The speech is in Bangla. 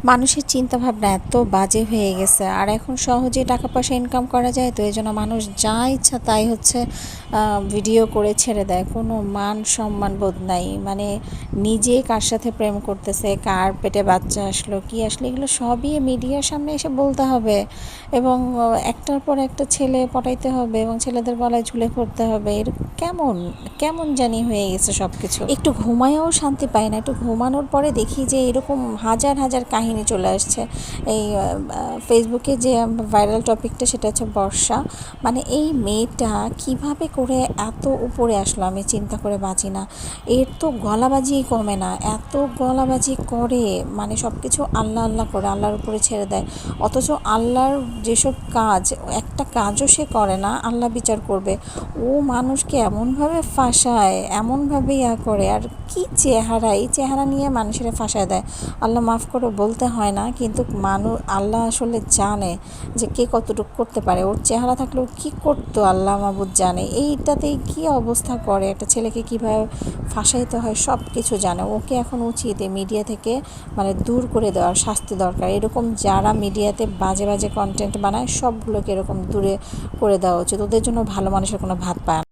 মানুষের চিন্তাভাবনা এত বাজে হয়ে গেছে, আর এখন সহজে টাকা পয়সা ইনকাম করা যায়, তো এই জন্য মানুষ যা ইচ্ছা তাই হচ্ছে ভিডিও করে ছেড়ে দেয়। কোনো মান সম্মান বোধ নাই। মানে নিজে কার সাথে প্রেম করতেছে, কার পেটে বাচ্চা আসলো কি আসলো, এগুলো সবই মিডিয়ার সামনে এসে বলতে হবে, এবং একটার পর একটা ছেলে পটাইতে হবে এবং ছেলেদের গলায় ঝুলে পড়তে হবে। এরকম কেমন কেমন জানি হয়ে গেছে সব কিছু। একটু ঘুমায়ও শান্তি পাই না। একটু ঘুমানোর পরে দেখি যে এরকম হাজার হাজার কাহিনী চলে আসছে। এই ফেসবুকে যে ভাইরাল টপিকটা, সেটা হচ্ছে বর্ষা। মানে এই মেয়েটা কিভাবে করে এত উপরে আসলো আমি চিন্তা করে বাঁচি না। এর তো গলাবাজি কমে না, এত গলাবাজি করে, মানে সব কিছু আল্লাহ আল্লাহ করে আল্লাহর উপরে ছেড়ে দেয়। অথচ আল্লাহর যেসব কাজ, একটা কাজও সে করে না, আল্লাহ বিচার করবে। ও মানুষকে এমনভাবে ফাঁসায়, এমনভাবে করে। আর কি চেহারা, এই চেহারা নিয়ে মানুষের ফাঁসায় দেয়। আল্লাহ মাফ করে বলতে হয় না, কিন্তু আল্লাহ আসলে জানে যে কে কতটুকু করতে পারে। ওর চেহারা থাকলেও কি করতো আল্লাহ মাবুদ জানে। এইটাতেই কি অবস্থা করে, একটা ছেলেকে কিভাবে ফাঁসাইতে হয় সব কিছু জানে। ওকে এখন উচিত এই মিডিয়া থেকে মানে দূর করে দেওয়ার শাস্তি দরকার। এরকম যারা মিডিয়াতে বাজে বাজে কন্টেন্ট বানায় সবগুলোকে এরকম দূরে করে দেওয়া উচিত। ওদের জন্য ভালো মানুষের কোনো ভাত পায় না।